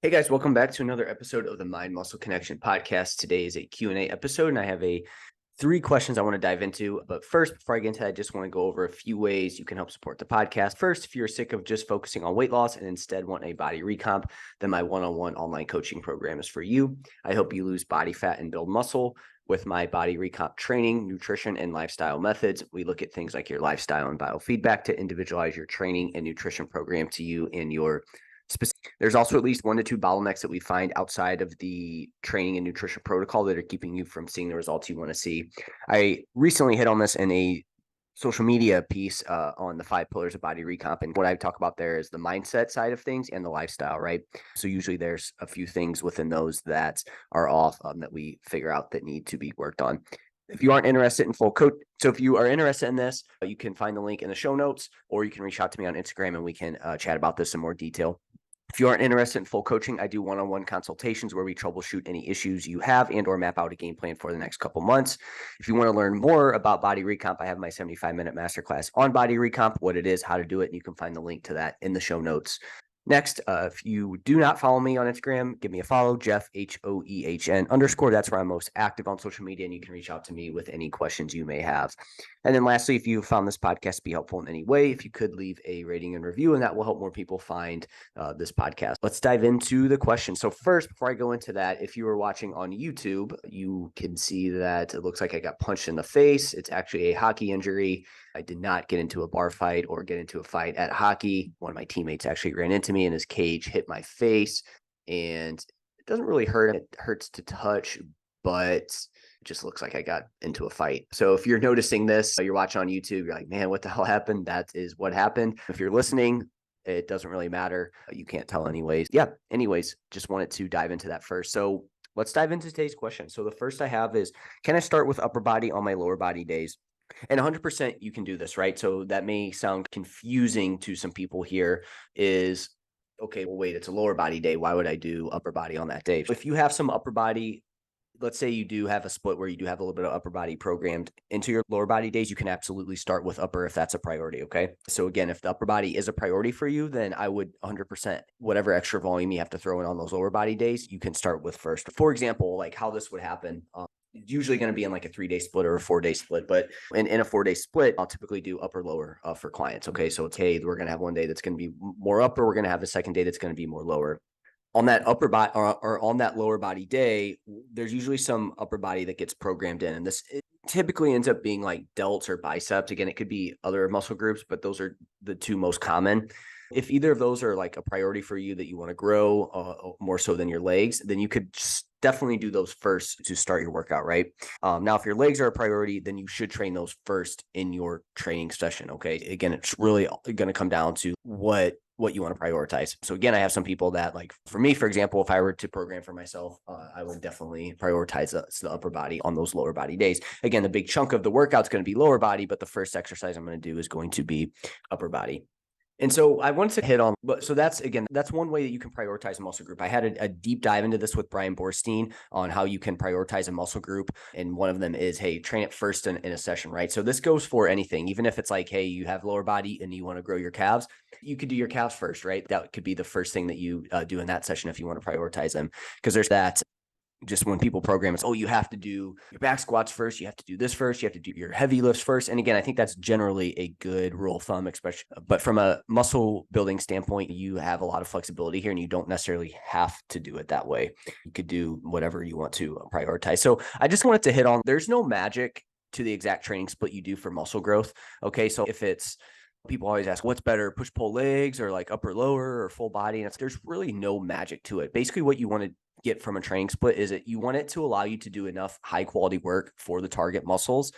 Hey guys, welcome back to another episode of the Mind Muscle Connection podcast. Today is a Q&A episode, and I have three questions I want to dive into. But first, before I get into that, I just want to go over a few ways you can help support the podcast. First, if you're sick of just focusing on weight loss and instead want a body recomp, then my one-on-one online coaching program is for you. I help you lose body fat and build muscle with my body recomp training, nutrition, and lifestyle methods. We look at things like your lifestyle and biofeedback to individualize your training and nutrition program to you and your specific. There's also at least 1 to 2 bottlenecks that we find outside of the training and nutrition protocol that are keeping you from seeing the results you want to see. I recently hit on this in a social media piece on the 5 pillars of body recomp. And what I talk about there is the mindset side of things and the lifestyle, right? So usually there's a few things within those that are off that we figure out that need to be worked on. If you aren't interested in full coach, so if you are interested in this, you can find the link in the show notes, or you can reach out to me on Instagram and we can chat about this in more detail. If you aren't interested in full coaching, I do one-on-one consultations where we troubleshoot any issues you have and or map out a game plan for the next couple months. If you want to learn more about body recomp, I have my 75-minute masterclass on body recomp, what it is, how to do it, and you can find the link to that in the show notes. Next, if you do not follow me on Instagram, give me a follow, Jeff, HOEHN_. That's where I'm most active on social media, and you can reach out to me with any questions you may have. And then lastly, if you found this podcast to be helpful in any way, if you could leave a rating and review, and that will help more people find this podcast. Let's dive into the question. So first, before I go into that, if you were watching on YouTube, you can see that it looks like I got punched in the face. It's actually a hockey injury. I did not get into a bar fight or get into a fight at hockey. One of my teammates actually ran into me and his cage hit my face, and it doesn't really hurt. It hurts to touch, but it just looks like I got into a fight. So if you're noticing this, you're watching on YouTube, you're like, man, what the hell happened? That is what happened. If you're listening, it doesn't really matter. You can't tell anyways. Yeah. Anyways, just wanted to dive into that first. So let's dive into today's question. So the first I have is, can I start with upper body on my lower body days? And 100% you can do this, right? So that may sound confusing to some people here is, okay, well, wait, it's a lower body day. Why would I do upper body on that day? If you have some upper body, let's say you do have a split where you do have a little bit of upper body programmed into your lower body days, you can absolutely start with upper if that's a priority. Okay. So again, if the upper body is a priority for you, then I would 100% whatever extra volume you have to throw in on those lower body days, you can start with first. For example, like how this would happen. It's usually going to be in like a 3-day split or a 4-day split, but in a 4-day split, I'll typically do upper lower for clients. Okay. So it's, hey, we're going to have one day that's going to be more upper. We're going to have a second day that's going to be more lower. On that upper body or on that lower body day, there's usually some upper body that gets programmed in. And this typically ends up being like delts or biceps. Again, it could be other muscle groups, but those are the two most common. If either of those are like a priority for you that you want to grow more so than your legs, then you could definitely do those first to start your workout, right? Now, if your legs are a priority, then you should train those first in your training session. Okay. Again, it's really going to come down to what you want to prioritize. So again, I have some people that, like for me, for example, if I were to program for myself, I would definitely prioritize the upper body on those lower body days. Again, the big chunk of the workout is going to be lower body, but the first exercise I'm going to do is going to be upper body. And so I wanted to hit on, so that's one way that you can prioritize a muscle group. I had a deep dive into this with Brian Borstein on how you can prioritize a muscle group. And one of them is, hey, train it first in a session, right? So this goes for anything, even if it's like, hey, you have lower body and you want to grow your calves, you could do your calves first, right? That could be the first thing that you do in that session if you want to prioritize them, because there's that. Just when people program, it's, oh, you have to do your back squats first. You have to do this first. You have to do your heavy lifts first. And again, I think that's generally a good rule of thumb, especially, but from a muscle building standpoint, you have a lot of flexibility here and you don't necessarily have to do it that way. You could do whatever you want to prioritize. So I just wanted to hit on, there's no magic to the exact training split you do for muscle growth. Okay. So if it's, people always ask, what's better, push pull legs or like upper lower or full body? And there's really no magic to it. Basically what you want to get from a training split is that you want it to allow you to do enough high quality work for the target muscles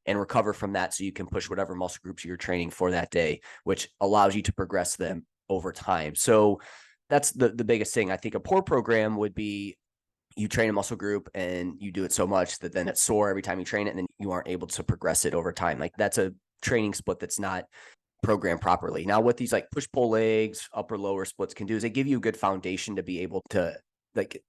and recover from that so you can push whatever muscle groups you're training for that day, which allows you to progress them over time. So that's the biggest thing. I think a poor program would be you train a muscle group and you do it so much that then it's sore every time you train it and then you aren't able to progress it over time. Like that's a training split that's not programmed properly. Now what these like push pull legs, upper lower splits can do is they give you a good foundation to be able to, like,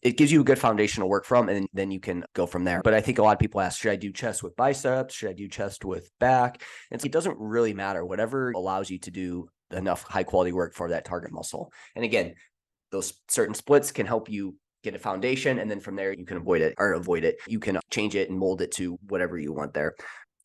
it gives you a good foundation to work from, and then you can go from there. But I think a lot of people ask, should I do chest with biceps? Should I do chest with back? And so it doesn't really matter. Whatever allows you to do enough high quality work for that target muscle. And again, those certain splits can help you get a foundation. And then from there, you can avoid it. You can change it and mold it to whatever you want there.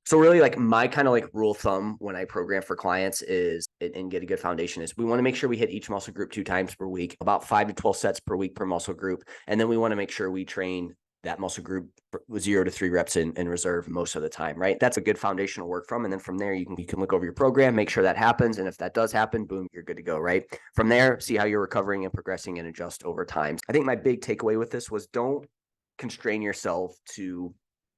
So really like my kind of like rule of thumb when I program for clients is and get a good foundation is we want to make sure we hit each muscle group 2 times per week, about 5 to 12 sets per week per muscle group. And then we want to make sure we train that muscle group with 0 to 3 reps in reserve most of the time, right? That's a good foundational work from. And then from there, you can look over your program, make sure that happens. And if that does happen, boom, you're good to go, right? From there, see how you're recovering and progressing and adjust over time. I think my big takeaway with this was don't constrain yourself to,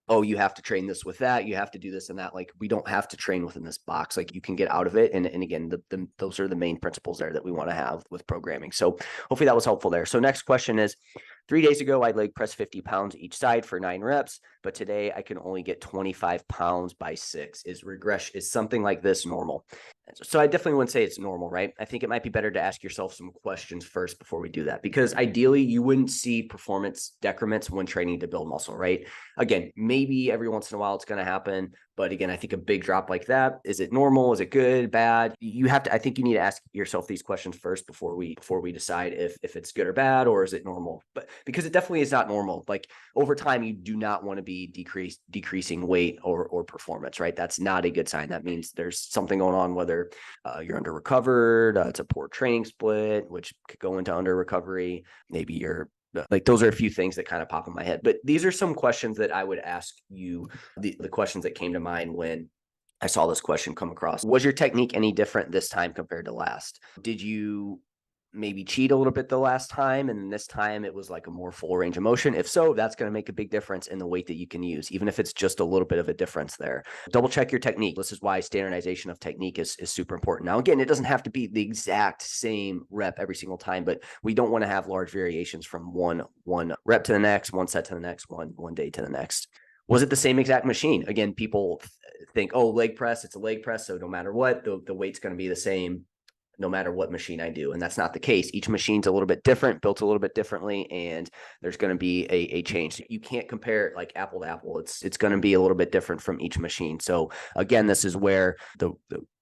oh, you have to train this with that. You have to do this and that. Like, we don't have to train within this box. Like, you can get out of it. And again, those are the main principles there that we want to have with programming. So hopefully that was helpful there. So next question is, 3 days ago, I leg press 50 pounds each side for 9 reps, but today I can only get 25 pounds by 6. Is something like this normal? So I definitely wouldn't say it's normal, right? I think it might be better to ask yourself some questions first before we do that, because ideally you wouldn't see performance decrements when training to build muscle, right? Again, maybe every once in a while it's going to happen. But again, I think a big drop like that, is it normal? Is it good, bad? I think you need to ask yourself these questions first before we decide if it's good or bad, or is it normal? But because it definitely is not normal. Like, over time, you do not want to be decreasing weight or performance, right? That's not a good sign. That means there's something going on, whether you're under recovered, it's a poor training split, which could go into under recovery. Maybe you're like, those are a few things that kind of pop in my head. But these are some questions that I would ask you, the questions that came to mind when I saw this question come across. Was your technique any different this time compared to last? Did you maybe cheat a little bit the last time, and this time it was like a more full range of motion? If so, that's going to make a big difference in the weight that you can use, even if it's just a little bit of a difference there. Double check your technique. This is why standardization of technique is super important. Now, again, it doesn't have to be the exact same rep every single time, but we don't want to have large variations from one rep to the next, one set to the next, one day to the next. Was it the same exact machine? Again, people think, oh, leg press, it's a leg press, so no matter what, the weight's going to be the same no matter what machine I do. And that's not the case. Each machine's a little bit different, built a little bit differently, and there's going to be a change. You can't compare it like apple to apple. It's going to be a little bit different from each machine. So again, this is where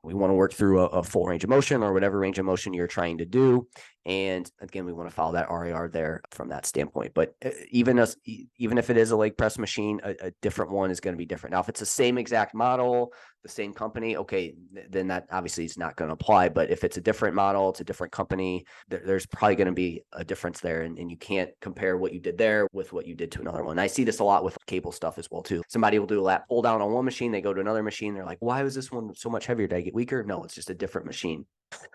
we want to work through a full range of motion, or whatever range of motion you're trying to do. And again, we want to follow that RAR there from that standpoint. But even if it is a leg press machine, a different one is going to be different. Now, if it's the same exact model, the same company, okay, then that obviously is not going to apply. But if it's a different model, it's a different company, there's probably going to be a difference there. And you can't compare what you did there with what you did to another one. I see this a lot with cable stuff as well, too. Somebody will do a lat pull down on one machine, they go to another machine, they're like, why was this one so much heavier? Did I get weaker? No, it's just a different machine.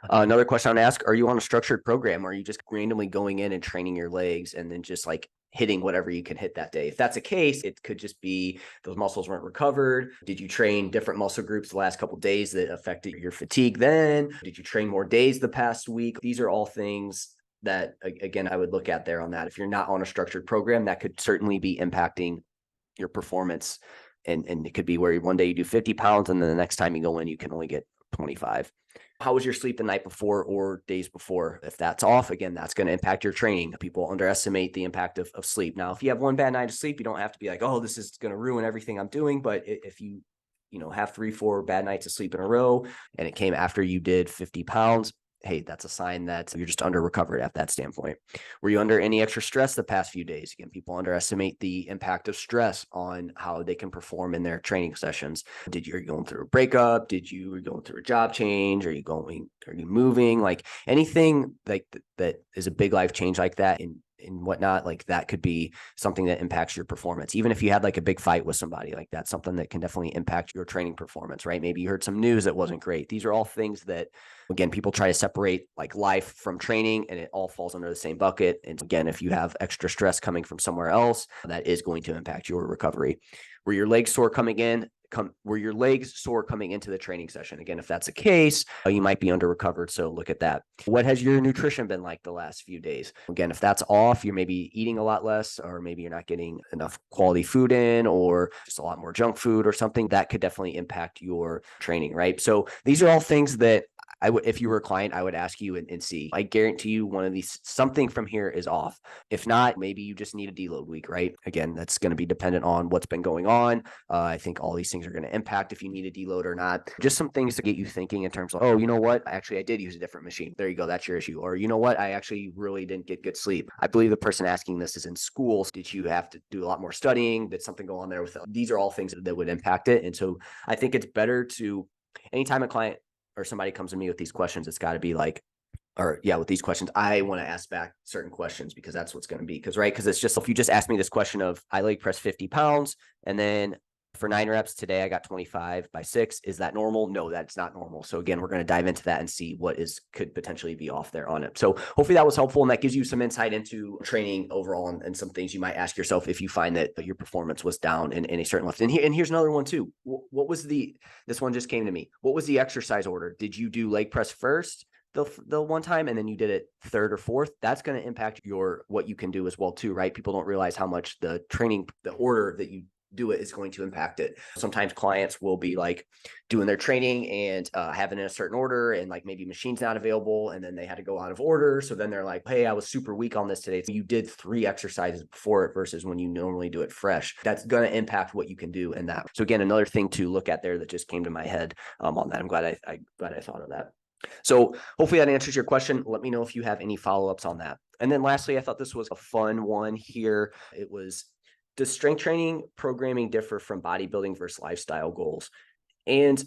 Another question I want to ask, are you on a structured program, or are you just randomly going in and training your legs and then just like hitting whatever you can hit that day? If that's a case, it could just be those muscles weren't recovered. Did you train different muscle groups the last couple of days that affected your fatigue then? Did you train more days the past week? These are all things that, again, I would look at there on that. If you're not on a structured program, that could certainly be impacting your performance. And it could be where one day you do 50 pounds and then the next time you go in, you can only get 25. How was your sleep the night before or days before? If that's off, again, that's going to impact your training. People underestimate the impact of sleep. Now, if you have one bad night of sleep, you don't have to be like, oh, this is going to ruin everything I'm doing. But if you have 3-4 bad nights of sleep in a row and it came after you did 50 pounds, hey, that's a sign that you're just under recovered at that standpoint. Were you under any extra stress the past few days? Again, people underestimate the impact of stress on how they can perform in their training sessions. Are you going through a breakup? Are you going through a job change? Are you moving? Like anything like that is a big life change like that and whatnot, like that could be something that impacts your performance. Even if you had like a big fight with somebody, like that's something that can definitely impact your training performance, right? Maybe you heard some news that wasn't great. These are all things that, again, people try to separate like life from training, and it all falls under the same bucket. And again, if you have extra stress coming from somewhere else, that is going to impact your recovery. Were your legs sore coming into the training session? Again, if that's the case, you might be under recovered. So look at that. What has your nutrition been like the last few days? Again, if that's off, you're maybe eating a lot less, or maybe you're not getting enough quality food in, or just a lot more junk food or something that could definitely impact your training, right? So these are all things that if you were a client, I would ask you and see. I guarantee you one of these, something from here is off. If not, maybe you just need a deload week, right? Again, that's going to be dependent on what's been going on. I think all these things are going to impact if you need a deload or not. Just some things to get you thinking in terms of, oh, you know what? Actually, I did use a different machine. There you go. That's your issue. Or you know what? I actually really didn't get good sleep. I believe the person asking this is in school. Did you have to do a lot more studying? Did something go on there with it? These are all things that would impact it. And so I think it's better to, anytime a client or somebody comes to me with these questions, it's got to be like, with these questions, I want to ask back certain questions because that's what's going to be. Because it's just, if you just ask me this question of, I leg press 50 pounds and then for 9 reps today, I got 25 by 6. Is that normal? No, that's not normal. So again, we're going to dive into that and see what could potentially be off there on it. So hopefully that was helpful. And that gives you some insight into training overall and some things you might ask yourself if you find that your performance was down in a certain lift. And here's another one too. What was this one just came to me. What was the exercise order? Did you do leg press first the one time and then you did it third or fourth? That's going to impact what you can do as well too, right? People don't realize how much the order that you do it is going to impact it. Sometimes clients will be like doing their training and having in a certain order and like maybe machine's not available and then they had to go out of order. So then they're like, hey, I was super weak on this today. So you did 3 exercises before it versus when you normally do it fresh. That's going to impact what you can do in that. So again, another thing to look at there that just came to my head on that. I'm glad I thought of that. So hopefully that answers your question. Let me know if you have any follow-ups on that. And then lastly, I thought this was a fun one here. It was, does strength training programming differ from bodybuilding versus lifestyle goals? And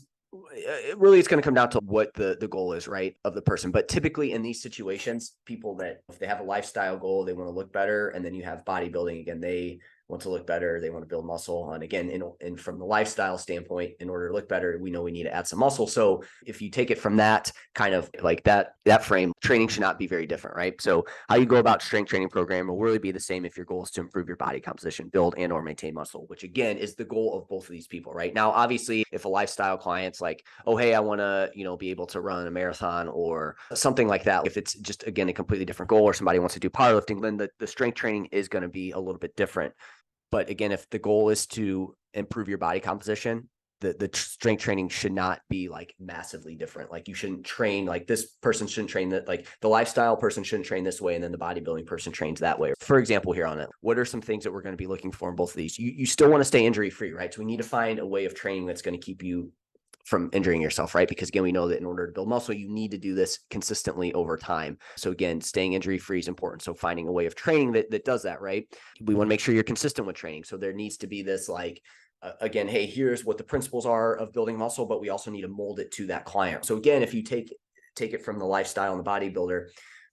really, it's going to come down to what the goal is, right, of the person. But typically in these situations, people that if they have a lifestyle goal, they want to look better. And then you have bodybuilding, again, they want to look better. They want to build muscle. And again, and from the lifestyle standpoint, in order to look better, we know we need to add some muscle. So if you take it from that kind of like that frame, training should not be very different, right? So how you go about strength training program will really be the same if your goal is to improve your body composition, build and or maintain muscle, which again is the goal of both of these people, right? Now, obviously, if a lifestyle client's like, oh, hey, I want to, be able to run a marathon or something like that. If it's just, again, a completely different goal or somebody wants to do powerlifting, then the strength training is going to be a little bit different. But again, if the goal is to improve your body composition, the strength training should not be like massively different. Like you shouldn't train, like this person shouldn't train that, like the lifestyle person shouldn't train this way. And then the bodybuilding person trains that way. For example, here on it, what are some things that we're going to be looking for in both of these? You still want to stay injury free, right? So we need to find a way of training that's going to keep you from injuring yourself, right? Because again, we know that in order to build muscle, you need to do this consistently over time. So again, staying injury free is important. So finding a way of training that does that, right? We want to make sure you're consistent with training. So there needs to be this like, again, hey, here's what the principles are of building muscle, but we also need to mold it to that client. So again, if you take it from the lifestyle and the bodybuilder,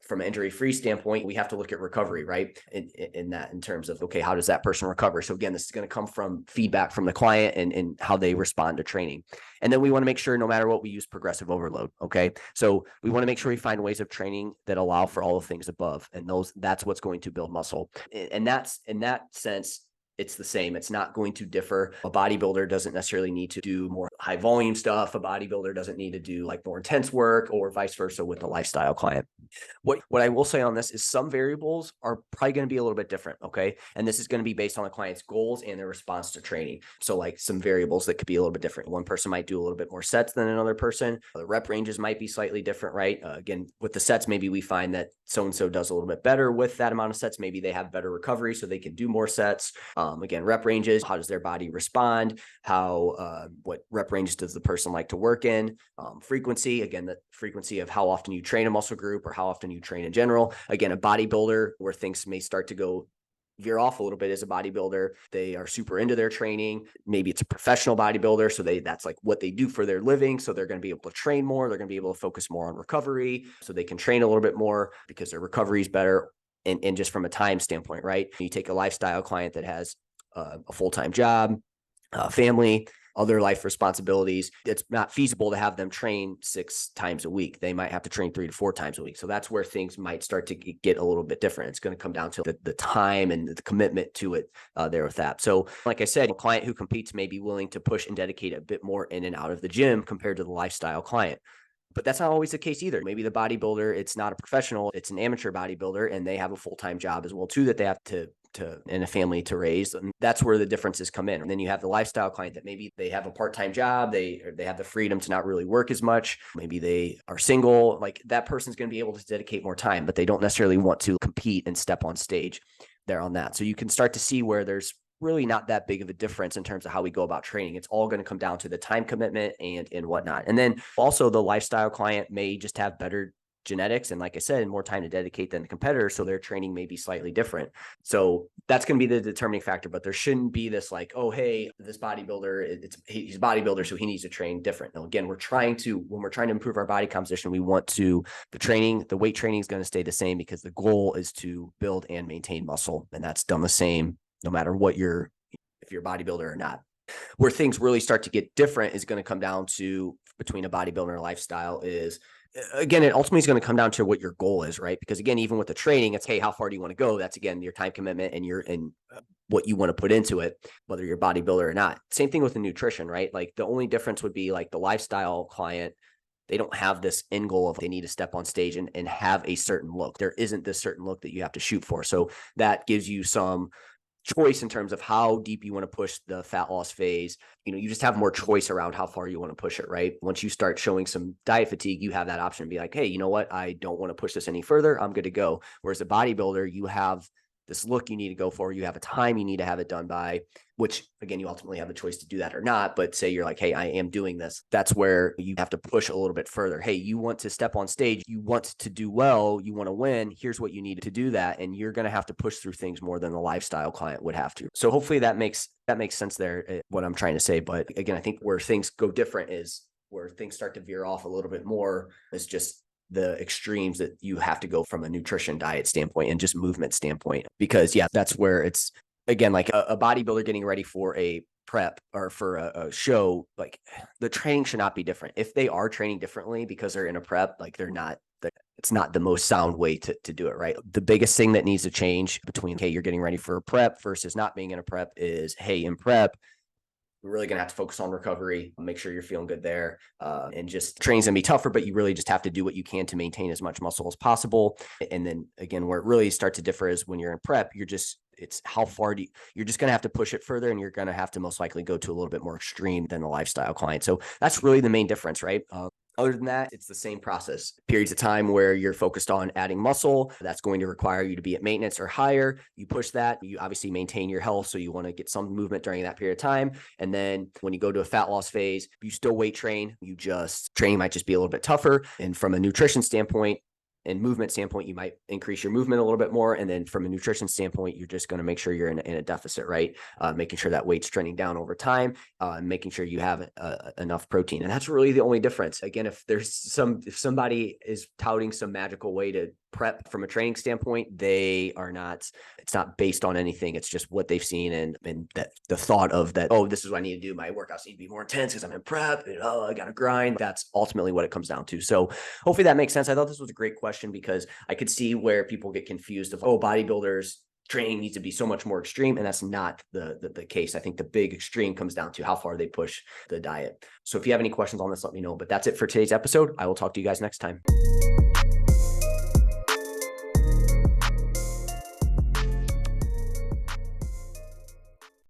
from an injury-free standpoint, we have to look at recovery, right? In terms of, okay, how does that person recover? So again, this is going to come from feedback from the client and how they respond to training. And then we want to make sure no matter what, we use progressive overload. Okay. So we want to make sure we find ways of training that allow for all the things above. And that's what's going to build muscle. And that's, in that sense, it's the same. It's not going to differ. A bodybuilder doesn't necessarily need to do more high volume stuff. A bodybuilder doesn't need to do like more intense work, or vice versa with the lifestyle client. What I will say on this is some variables are probably going to be a little bit different. Okay. And this is going to be based on the client's goals and their response to training. So like some variables that could be a little bit different. One person might do a little bit more sets than another person. The rep ranges might be slightly different, right? Again, with the sets, maybe we find that so-and-so does a little bit better with that amount of sets. Maybe they have better recovery, so they can do more sets. Again, rep ranges, how does their body respond? What rep ranges does the person like to work in? Frequency, again, the frequency of how often you train a muscle group or how often you train in general. Again, a bodybuilder, where things may start to veer off a little bit as a bodybuilder. They are super into their training. Maybe it's a professional bodybuilder, so that's like what they do for their living. So they're going to be able to train more. They're going to be able to focus more on recovery, so they can train a little bit more because their recovery is better. And just from a time standpoint, right? You take a lifestyle client that has a full-time job, family, other life responsibilities. It's not feasible to have them train 6 times a week. They might have to train 3 to 4 times a week. So that's where things might start to get a little bit different. It's going to come down to the time and the commitment to it there with that. So like I said, a client who competes may be willing to push and dedicate a bit more in and out of the gym compared to the lifestyle client. But that's not always the case either. Maybe the bodybuilder, it's not a professional, it's an amateur bodybuilder, and they have a full-time job as well too that they have to in a family to raise. And that's where the differences come in. And then you have the lifestyle client that maybe they have a part-time job. They have the freedom to not really work as much. Maybe they are single. Like that person's going to be able to dedicate more time, but they don't necessarily want to compete and step on stage there on that. So you can start to see where there's really not that big of a difference in terms of how we go about training. It's all going to come down to the time commitment and whatnot. And then also the lifestyle client may just have better genetics and, like I said, more time to dedicate than the competitor, so their training may be slightly different. So that's going to be the determining factor, but there shouldn't be this like, oh, hey, this bodybuilder, he's a bodybuilder, so he needs to train different. Now, again, when we're trying to improve our body composition, we want to, the weight training is going to stay the same because the goal is to build and maintain muscle. And that's done the same no matter if you're a bodybuilder or not. Where things really start to get different is going to come down to between a bodybuilder and a lifestyle is, again, it ultimately is going to come down to what your goal is, right? Because again, even with the training, it's, hey, how far do you want to go? That's again, your time commitment and what you want to put into it, whether you're a bodybuilder or not. Same thing with the nutrition, right? Like the only difference would be like the lifestyle client, they don't have this end goal of they need to step on stage and have a certain look. There isn't this certain look that you have to shoot for. So that gives you some choice in terms of how deep you want to push the fat loss phase. You just have more choice around how far you want to push it, right? Once you start showing some diet fatigue, you have that option to be like, hey, you know what? I don't want to push this any further. I'm good to go. Whereas a bodybuilder, you have this look you need to go for. You have a time you need to have it done by, which again, you ultimately have the choice to do that or not. But say you're like, hey, I am doing this. That's where you have to push a little bit further. Hey, you want to step on stage. You want to do well. You want to win. Here's what you need to do that. And you're going to have to push through things more than the lifestyle client would have to. So hopefully that makes sense there, what I'm trying to say. But again, I think where things go different is where things start to veer off a little bit more is just the extremes that you have to go from a nutrition diet standpoint and just movement standpoint. Because that's where it's, again, like a bodybuilder getting ready for a prep or for a show, like the training should not be different. If they are training differently because they're in a prep, like it's not the most sound way to do it, right? The biggest thing that needs to change between, hey, you're getting ready for a prep versus not being in a prep is, hey, in prep, we're really going to have to focus on recovery, make sure you're feeling good there. And just training's going to be tougher, but you really just have to do what you can to maintain as much muscle as possible. And then again, where it really starts to differ is when you're in prep, it's how far you're just going to have to push it further, and you're going to have to most likely go to a little bit more extreme than the lifestyle client. So that's really the main difference, right? Other than that, it's the same process. Periods of time where you're focused on adding muscle, that's going to require you to be at maintenance or higher. You push that, you obviously maintain your health. So you want to get some movement during that period of time. And then when you go to a fat loss phase, you still weight train, training might just be a little bit tougher. And from a nutrition standpoint, and movement standpoint, you might increase your movement a little bit more. And then from a nutrition standpoint, you're just going to make sure you're in a deficit, right? Making sure that weight's trending down over time, making sure you have enough protein. And that's really the only difference. Again, if somebody is touting some magical way to prep from a training standpoint, it's not based on anything. It's just what they've seen and that the thought of that, oh, this is what I need to do. My workouts need to be more intense because I'm in prep. And, I got to grind. That's ultimately what it comes down to. So hopefully that makes sense. I thought this was a great question because I could see where people get confused of, bodybuilders training needs to be so much more extreme. And that's not the case. I think the big extreme comes down to how far they push the diet. So if you have any questions on this, let me know. But that's it for today's episode. I will talk to you guys next time.